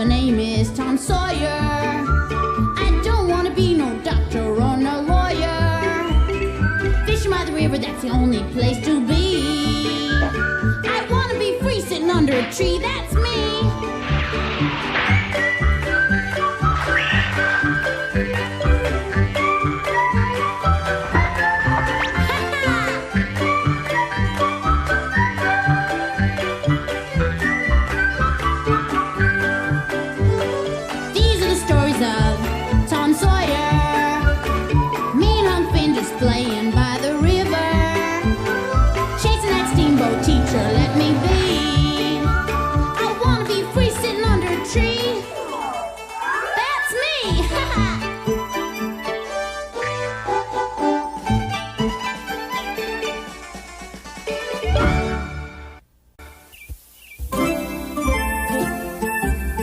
my name is Tom Sawyer. I don't want to be no doctor or no lawyer. Fishing by the river, that's the only place to be. I want to be free sitting under a tree, that's me. Tom Sawyer, me and Unc Finn just playing by the river, chasing that steamboat teacher, let me be. I wanna be free sitting under a tree. That's me!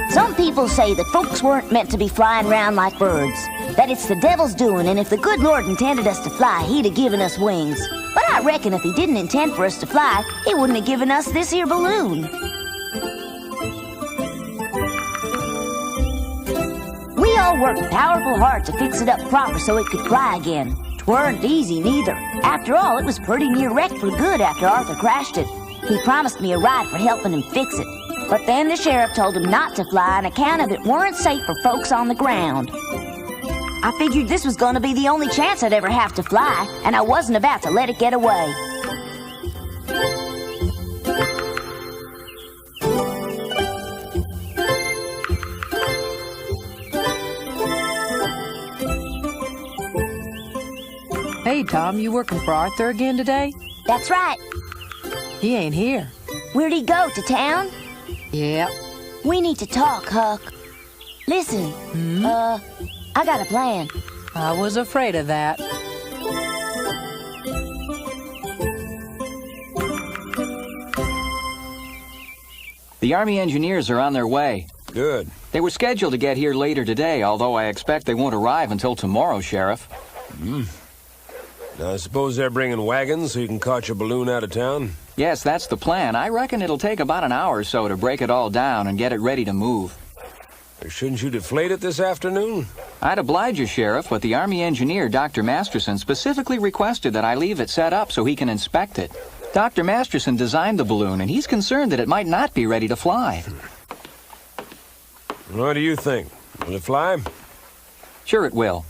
Some people say that folks weren't meant to be flying around like birds, that it's the devil's doing, and if the good Lord intended us to fly, he'd have given us wings. But I reckon if he didn't intend for us to fly, he wouldn't have given us this here balloon. We all worked powerful hard to fix it up proper so it could fly again. 'Tweren't easy neither. After all, it was pretty near wrecked for good after Arthur crashed it. He promised me a ride for helping him fix it. But then the sheriff told him not to fly on account of it weren't safe for folks on the ground. I figured this was going to be the only chance I'd ever have to fly, and I wasn't about to let it get away. Hey, Tom, you working for Arthur again today? That's right. He ain't here. Where'd he go, to town? Yep. We need to talk, Huck. Listen, I got a plan. I was afraid of that. The Army engineers are on their way. Good. They were scheduled to get here later today, although I expect they won't arrive until tomorrow, Sheriff. Now, I suppose they're bringing wagons so you can cart your balloon out of town? Yes, that's the plan. I reckon it'll take about an hour or so to break it all down and get it ready to move. Shouldn't you deflate it this afternoon? I'd oblige you, Sheriff, but the Army engineer, Dr. Masterson, specifically requested that I leave it set up so he can inspect it. Dr. Masterson designed the balloon, and he's concerned that it might not be ready to fly. What do you think? Will it fly? Sure it will.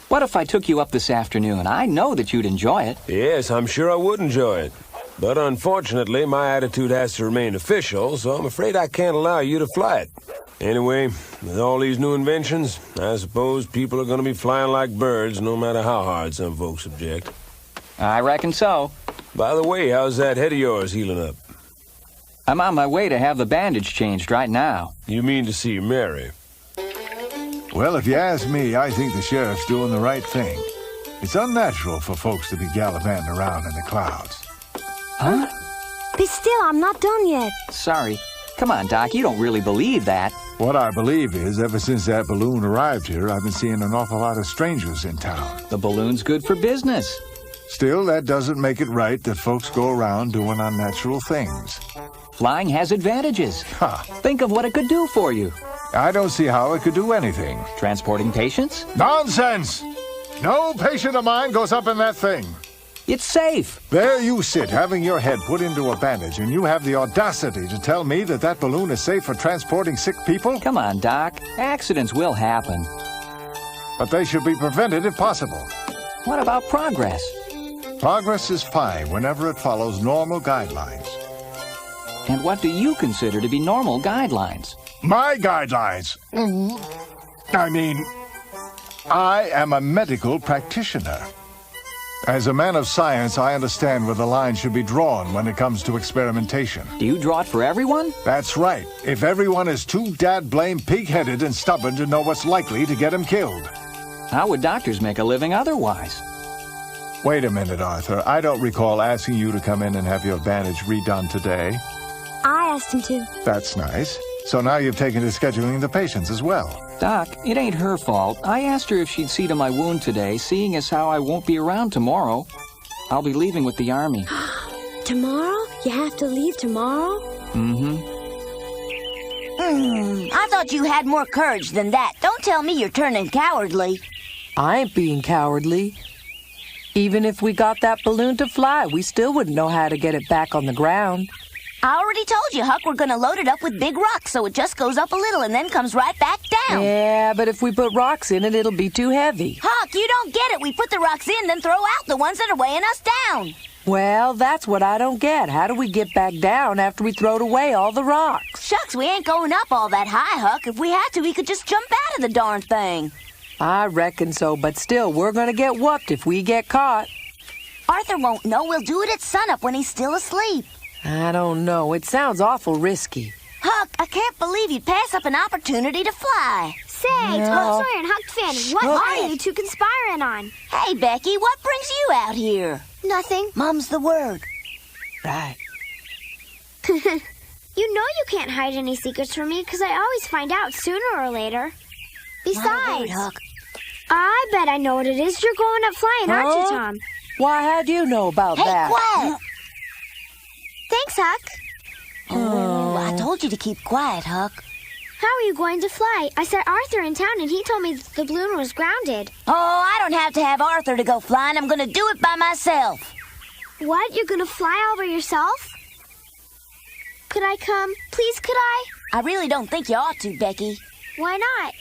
What if I took you up this afternoon? I know that you'd enjoy it. Yes, I'm sure I would enjoy it. But unfortunately, my attitude has to remain official, so I'm afraid I can't allow you to fly it. Anyway, with all these new inventions, I suppose people are going to be flying like birds, no matter how hard some folks object. I reckon so. By the way, how's that head of yours healing up? I'm on my way to have the bandage changed right now. You mean to see Mary? Well, if you ask me, I think the sheriff's doing the right thing. It's unnatural for folks to be gallivanting around in the clouds. Huh? Be still, I'm not done yet. Sorry. Come on, Doc, you don't really believe that. What I believe is, ever since that balloon arrived here, I've been seeing an awful lot of strangers in town. The balloon's good for business. Still, that doesn't make it right that folks go around doing unnatural things. Flying has advantages. Ha! Think of what it could do for you. I don't see how it could do anything. Transporting patients? Nonsense! No patient of mine goes up in that thing. It's safe. There you sit, having your head put into a bandage, and you have the audacity to tell me that that balloon is safe for transporting sick people? Come on, Doc. Accidents will happen. But they should be prevented if possible. What about progress? Progress is fine whenever it follows normal guidelines. And what do you consider to be normal guidelines? My guidelines? I am a medical practitioner. As a man of science, I understand where the line should be drawn when it comes to experimentation. Do you draw it for everyone? That's right. If everyone is too dad-blame pig-headed and stubborn to know what's likely to get him killed. How would doctors make a living otherwise? Wait a minute, Arthur. I don't recall asking you to come in and have your bandage redone today. I asked him to. That's nice. So now you've taken to scheduling the patients as well. Doc, it ain't her fault. I asked her if she'd see to my wound today, seeing as how I won't be around tomorrow. I'll be leaving with the Army. Tomorrow? You have to leave tomorrow? Mm-hmm. I thought you had more courage than that. Don't tell me you're turning cowardly. I ain't being cowardly. Even if we got that balloon to fly, we still wouldn't know how to get it back on the ground. I already told you, Huck, we're gonna load it up with big rocks so it just goes up a little and then comes right back down. Yeah, but if we put rocks in it, it'll be too heavy. Huck, you don't get it. We put the rocks in, then throw out the ones that are weighing us down. Well, that's what I don't get. How do we get back down after we throwed away all the rocks? Shucks, we ain't going up all that high, Huck. If we had to, we could just jump out of the darn thing. I reckon so, but still, we're gonna get whooped if we get caught. Arthur won't know. We'll do it at sunup when he's still asleep. I don't know. It sounds awful risky. Huck, I can't believe you'd pass up an opportunity to fly. Say, No. Tom Sawyer and Huck Finn, what Quiet. are you two conspiring on? Hey, Becky, what brings you out here? Nothing. Mum's the word. Right. You know you can't hide any secrets from me because I always find out sooner or later. Not a word, Besides, Huck. I bet I know what it is. You're going up flying, aren't you, Huh? Tom? Why, how'd you know about Hey, that? quiet. Thanks, Huck. Oh, I told you to keep quiet, Huck. How are you going to fly? I said Arthur in town and he told me the balloon was grounded. Oh, I don't have to have Arthur to go flying. I'm going to do it by myself. What? You're going to fly all by yourself? Could I come? Please, could I? I really don't think you ought to, Becky. Why not?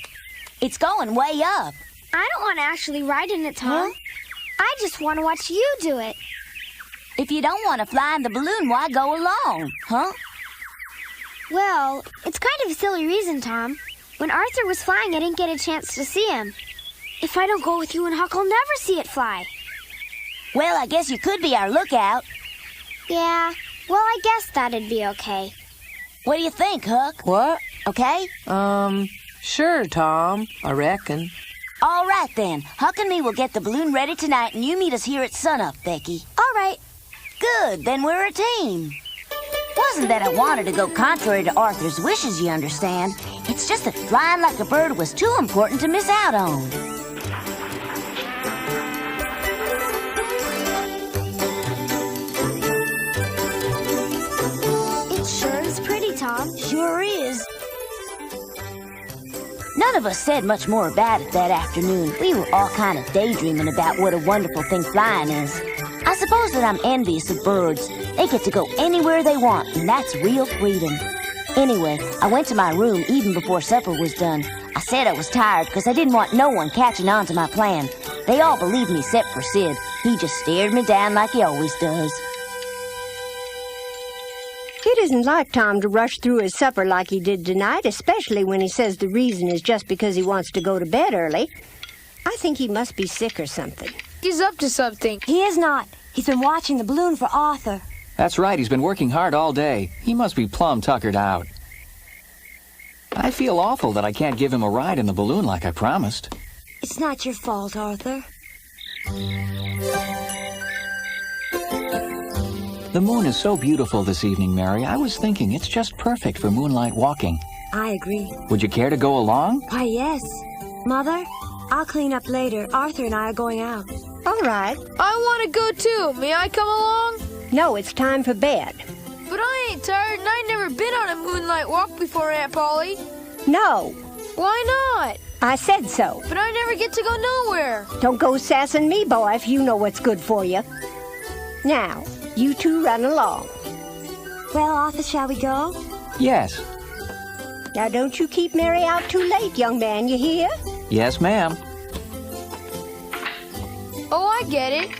It's going way up. I don't want to actually ride in it, Tom. I just want to watch you do it. If you don't want to fly in the balloon, why go along, huh? Well, it's kind of a silly reason, Tom. When Arthur was flying, I didn't get a chance to see him. If I don't go with you and Huck, I'll never see it fly. Well, I guess you could be our lookout. Yeah, well, I guess that'd be okay. What do you think, Huck? What? Okay? Sure, Tom. I reckon. All right, then. Huck and me will get the balloon ready tonight, and you meet us here at sunup, Becky. All right. Good, then we're a team. Wasn't that I wanted to go contrary to Arthur's wishes, you understand. It's just that flying like a bird was too important to miss out on. It sure is pretty, Tom. Sure is. None of us said much more about it that afternoon. We were all kind of daydreaming about what a wonderful thing flying is. I suppose that I'm envious of birds. They get to go anywhere they want, and that's real freedom. Anyway, I went to my room even before supper was done. I said I was tired because I didn't want no one catching on to my plan. They all believed me except for Sid. He just stared me down like he always does. It isn't like Tom to rush through his supper like he did tonight, especially when he says the reason is just because he wants to go to bed early. I think he must be sick or something. He's up to something. He is not. He's been watching the balloon for Arthur. That's right, he's been working hard all day. He must be plumb tuckered out. I feel awful that I can't give him a ride in the balloon like I promised. It's not your fault, Arthur. The moon is so beautiful this evening, Mary. I was thinking it's just perfect for moonlight walking. I agree. Would you care to go along? Why, yes. Mother, I'll clean up later. Arthur and I are going out. All right. I want to go too. May I come along? No, it's time for bed. But I ain't tired and I never been on a moonlight walk before, Aunt Polly. No, Why not? I said so. But I never get to go nowhere. Don't go sassing me, boy, if you know what's good for you. Now, you two run along. Well, Arthur, shall we go? Yes. Now, don't you keep Mary out too late, young man, you hear? Yes, ma'am. Oh, I get it.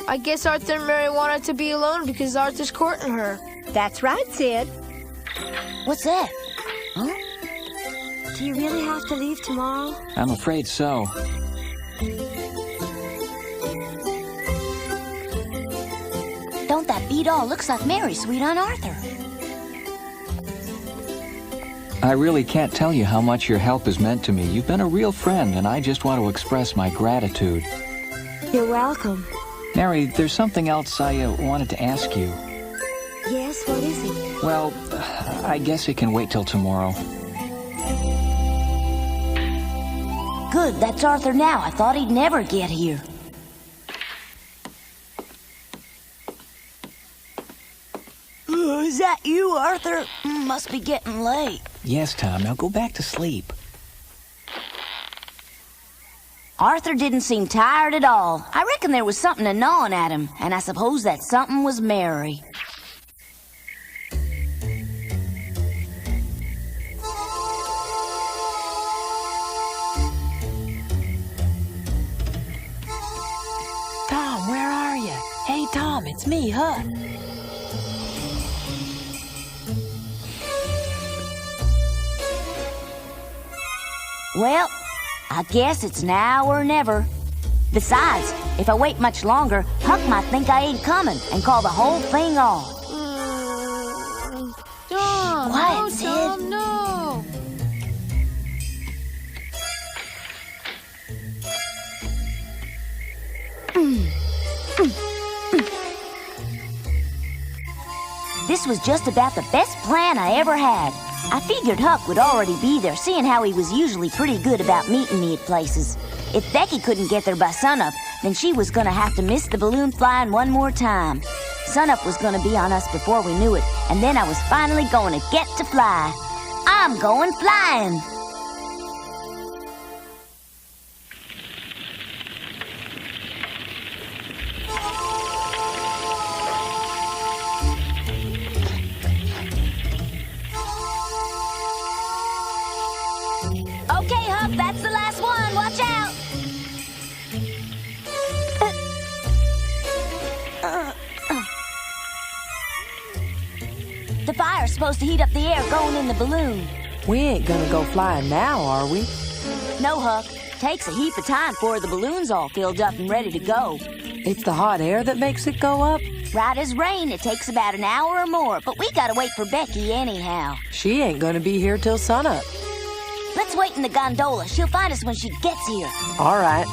I guess Arthur and Mary wanted to be alone because Arthur's courting her. That's right, Sid. What's that? Huh? Do you really have to leave tomorrow? I'm afraid so. Don't that beat all looks like Mary, sweet Aunt Arthur. I really can't tell you how much your help has meant to me. You've been a real friend, and I just want to express my gratitude. You're welcome. Mary, there's something else I wanted to ask you. Yes, what is it? Well, I guess it can wait till tomorrow. Good, that's Arthur now. I thought he'd never get here. Oh, is that you, Arthur? Must be getting late. Yes, Tom. Now go back to sleep. Arthur didn't seem tired at all. I reckon there was something gnawing at him, and I suppose that something was Mary. Tom, where are you? Hey, Tom, it's me, Huck. Well, I guess it's now or never. Besides, if I wait much longer, Huck might think I ain't coming and call the whole thing off. Tom, What, no, Sid? Tom, no. This was just about the best plan I ever had. I figured Huck would already be there, seeing how he was usually pretty good about meeting me at places. If Becky couldn't get there by sunup, then she was gonna have to miss the balloon flying one more time. Sunup was gonna be on us before we knew it, and then I was finally going to get to fly. I'm going flying! Okay, Huck, that's the last one. Watch out! The fire's supposed to heat up the air going in the balloon. We ain't gonna go flying now, are we? No, Huck. Takes a heap of time before the balloon's all filled up and ready to go. It's the hot air that makes it go up? Right as rain, it takes about an hour or more, but we gotta wait for Becky anyhow. She ain't gonna be here till sunup. Let's wait in the gondola. She'll find us when she gets here. All right.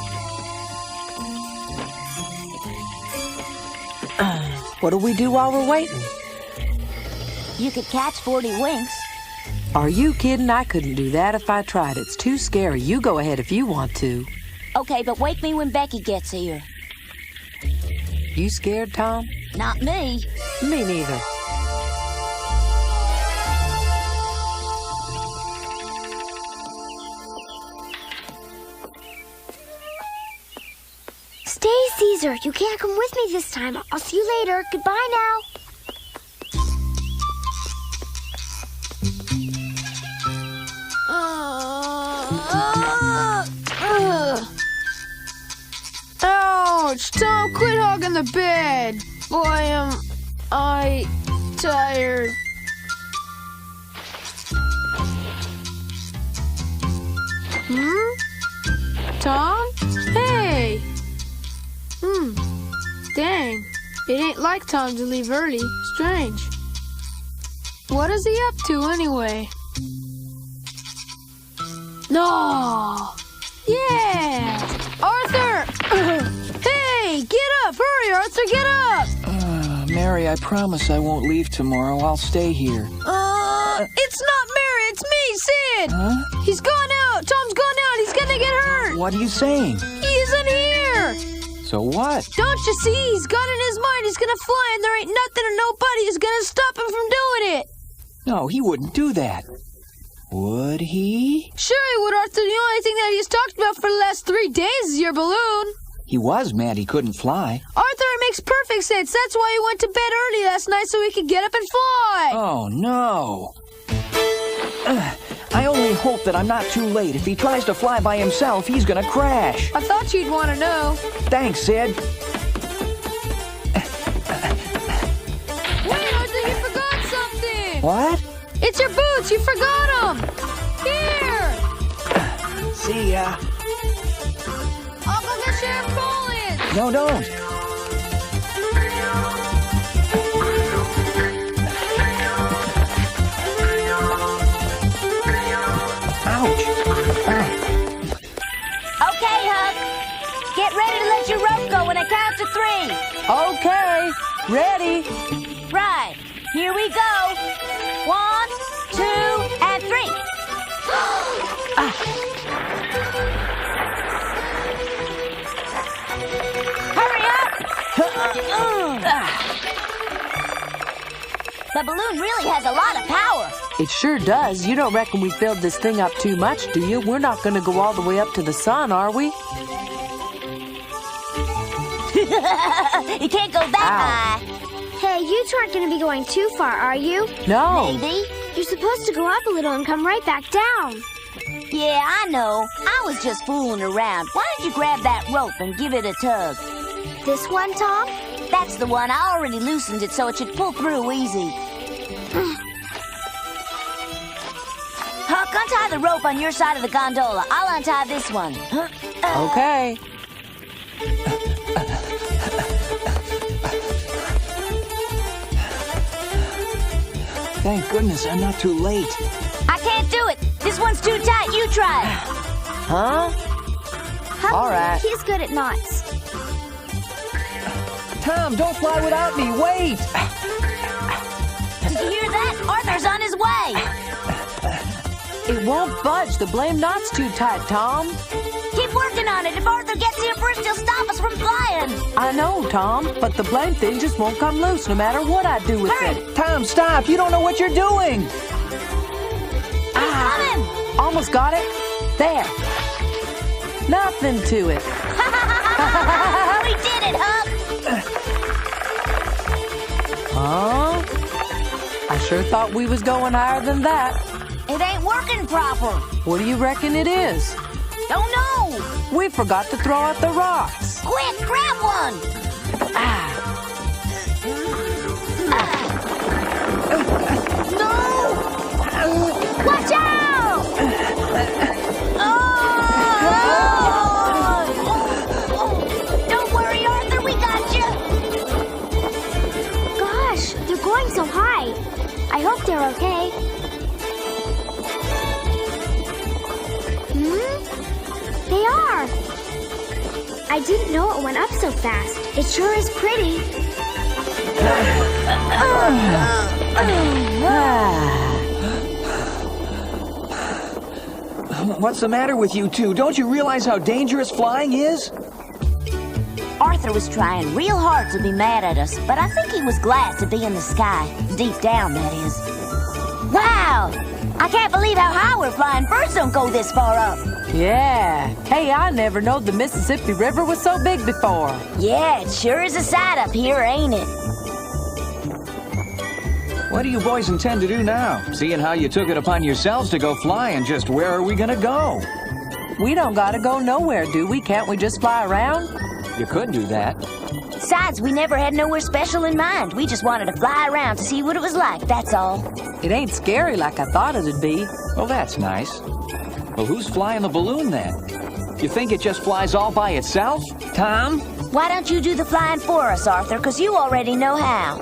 What do we do while we're waiting? You could catch 40 winks. Are you kidding? I couldn't do that if I tried. It's too scary. You go ahead if you want to. Okay, but wake me when Becky gets here. You scared, Tom? Not me. Me neither. Stay, Caesar. You can't come with me this time. I'll see you later. Goodbye now. Ouch! Tom, quit hogging the bed. Boy, am I tired. Tom? Hey! Dang. It ain't like Tom to leave early. Strange. What is he up to anyway? No! Yeah! Arthur! Hey! Get up! Hurry, Arthur! Get up! Mary, I promise I won't leave tomorrow. I'll stay here. It's not Mary! It's me, Sid! Huh? He's gone out! Tom's gone out! He's gonna get hurt! What are you saying? He isn't here! So what? Don't you see? He's got in his mind he's gonna fly and there ain't nothing or nobody who's gonna stop him from doing it! No, he wouldn't do that. Would he? Sure he would, Arthur. The only thing that he's talked about for the last 3 days is your balloon. He was mad he couldn't fly. Arthur, it makes perfect sense. That's why he went to bed early last night so he could get up and fly. Oh, no. I only hope that I'm not too late. If he tries to fly by himself, he's gonna crash. I thought you'd want to know. Thanks, Sid. Wait, Arthur, you forgot something. What? It's your boots. You forgot them. Here. See ya. I'll go get Sheriff Collins. No, don't. Ouch. Okay, Huck. Get ready to let your rope go when I count to 3. Okay. Ready. Right. Here we go. 1, 2, and 3. Hurry up! The balloon really has a lot of power. It sure does. You don't reckon we filled this thing up too much, do you? We're not going to go all the way up to the sun, are we? It can't go that high. Hey, you two aren't going to be going too far, are you? No. Maybe. You're supposed to go up a little and come right back down. Yeah, I know. I was just fooling around. Why don't you grab that rope and give it a tug? This one, Tom? That's the one. I already loosened it so it should pull through easy. Huck, untie the rope on your side of the gondola. I'll untie this one. Okay. Thank goodness I'm not too late. I can't do it. This one's too tight. You try it. Huh? Huck, All right. He's good at knots. Tom, don't fly without me. Wait! Did you hear that? Arthur's on his way. It won't budge. The blame knot's too tight, Tom. Keep working on it. If Arthur gets here first, he'll stop us from flying. I know, Tom, but the blame thing just won't come loose no matter what I do with Hurry. it. Tom, stop! You don't know what you're doing! He's coming. Almost got it. There. Nothing to it. We did it, Huck. Huh? I sure thought we was going higher than that. It ain't working proper. What do you reckon it is? Don't know. We forgot to throw out the rocks. Quick, grab one. No! Watch out! Don't worry, Arthur, we got you. Gosh, they're going so high. I hope they're okay. They are. I didn't know it went up so fast. It sure is pretty. What's the matter with you two? Don't you realize how dangerous flying is? Arthur was trying real hard to be mad at us, but I think he was glad to be in the sky. Deep down, that is. Wow! I can't believe how high we're flying. Birds don't go this far up. Yeah. Hey, I never knowed the Mississippi River was so big before. Yeah, it sure is a sight up here, ain't it? What do you boys intend to do now? Seeing how you took it upon yourselves to go fly, and just where are we gonna go? We don't gotta go nowhere, do we? Can't we just fly around? You could do that. Besides, we never had nowhere special in mind. We just wanted to fly around to see what it was like, that's all. It ain't scary like I thought it'd be. Well, that's nice. Well, who's flying the balloon then? You think it just flies all by itself? Tom? Why don't you do the flying for us, Arthur? Because you already know how.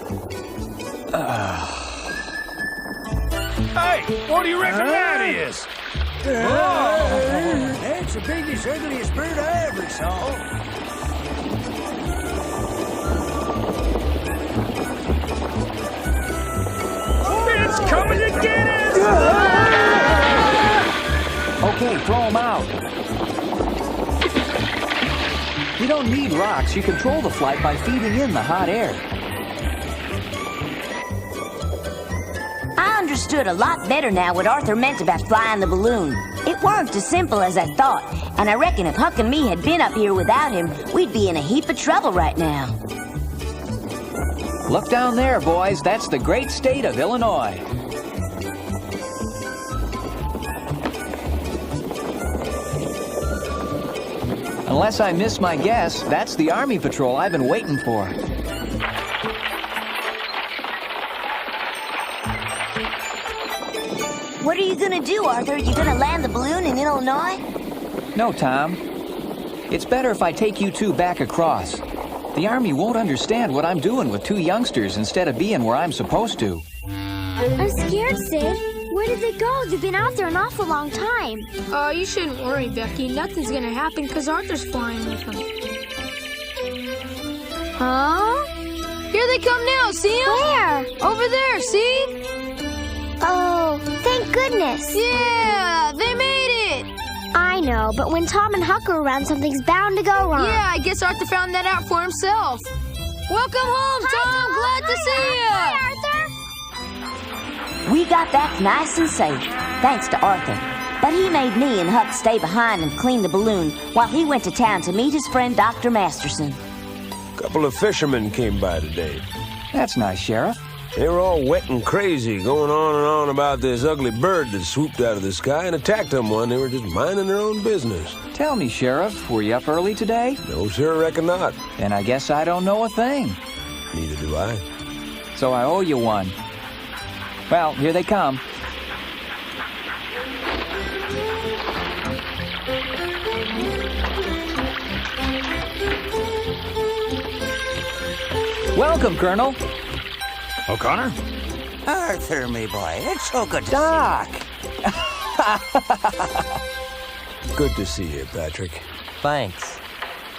Hey, what do you reckon that is? That's the biggest, ugliest bird I ever saw. It's coming to get us! Okay, throw them out. You don't need rocks. You control the flight by feeding in the hot air. I understood a lot better now what Arthur meant about flying the balloon. It weren't as simple as I thought, and I reckon if Huck and me had been up here without him, we'd be in a heap of trouble right now. Look down there, boys. That's the great state of Illinois. Unless I miss my guess, that's the Army patrol I've been waiting for. What are you gonna do, Arthur? You gonna land the balloon in Illinois? No, Tom. It's better if I take you two back across. The Army won't understand what I'm doing with two youngsters instead of being where I'm supposed to. I'm scared, Sid. Where did they go? They've been out there an awful long time. Oh, you shouldn't worry, Becky. Nothing's gonna happen because Arthur's flying with them. Huh? Here they come now, see them? Where? Over there, see? Oh, thank goodness. Yeah, they made it! I know, but when Tom and Huck are around, something's bound to go wrong. Yeah, I guess Arthur found that out for himself. Welcome home, Tom. Glad to see you. Hi, Arthur. We got back nice and safe, thanks to Arthur. But he made me and Huck stay behind and clean the balloon while he went to town to meet his friend Dr. Masterson. A couple of fishermen came by today. That's nice, Sheriff. They were all wet and crazy, going on and on about this ugly bird that swooped out of the sky and attacked them when they were just minding their own business. Tell me, Sheriff, were you up early today? No, sir, reckon not. Then I guess I don't know a thing. Neither do I. So I owe you one. Well, here they come. Welcome, Colonel. O'Connor? Arthur, me boy, it's so good to Doc! Good to see you, Patrick. Thanks.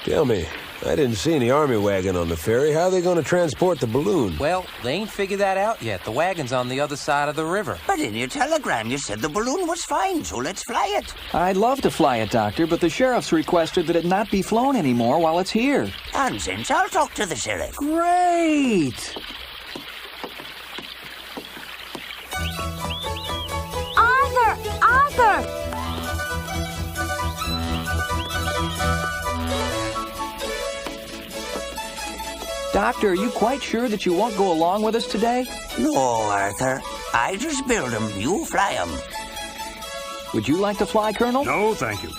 Tell me, I didn't see any army wagon on the ferry. How are they going to transport the balloon? Well, they ain't figured that out yet. The wagon's on the other side of the river. But in your telegram, you said the balloon was fine, so let's fly it. I'd love to fly it, Doctor, but the sheriff's requested that it not be flown anymore while it's here. Nonsense, I'll talk to the sheriff. Great! Arthur! Doctor, are you quite sure that you won't go along with us today? No, Arthur. I just build 'em. You fly 'em. Would you like to fly, Colonel? No, thank you.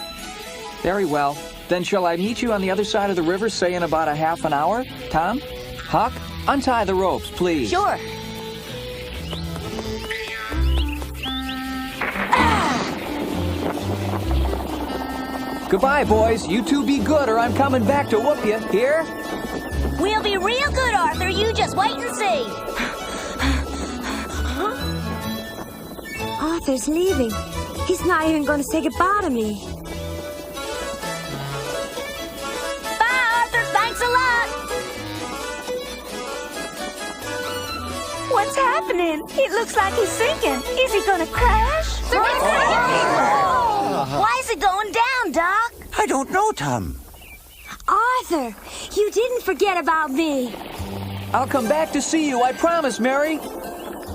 Very well. Then shall I meet you on the other side of the river, say in about a half an hour? Tom? Huck? Untie the ropes, please. Sure. Goodbye, boys. You two be good or I'm coming back to whoop you. Here? We'll be real good, Arthur. You just wait and see. Arthur's leaving. He's not even going to say goodbye to me. Bye, Arthur. Thanks a lot. What's happening? It looks like he's sinking. Is he going to crash? Why is it going down, Doc? I don't know, Tom. Arthur, you didn't forget about me. I'll come back to see you, I promise, Mary.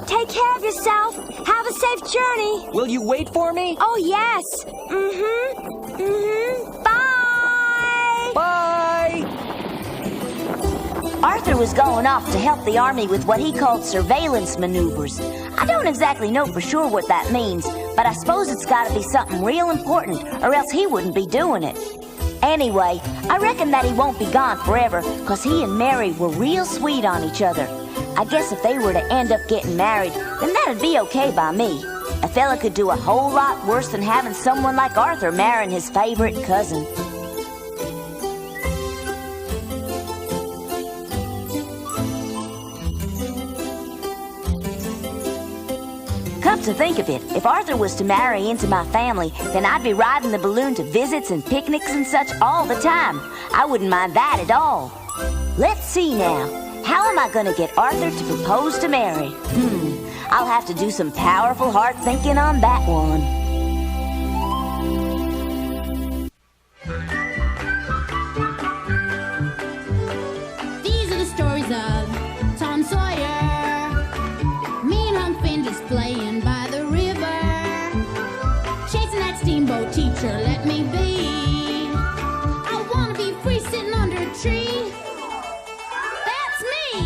Take care of yourself. Have a safe journey. Will you wait for me? Oh, yes. Bye. Bye! Arthur was going off to help the army with what he called surveillance maneuvers. I don't exactly know for sure what that means, but I suppose it's got to be something real important, or else he wouldn't be doing it. Anyway, I reckon that he won't be gone forever, because he and Mary were real sweet on each other. I guess if they were to end up getting married, then that'd be okay by me. A fella could do a whole lot worse than having someone like Arthur marrying his favorite cousin. Come to think of it, if Arthur was to marry into my family, then I'd be riding the balloon to visits and picnics and such all the time. I wouldn't mind that at all. Let's see now. How am I going to get Arthur to propose to Mary? I'll have to do some powerful hard thinking on that one. These are the stories of Tom Sawyer. Me and Hump just playing by the river, chasing that steamboat teacher, let me be. I wanna be free sitting under a tree. That's me!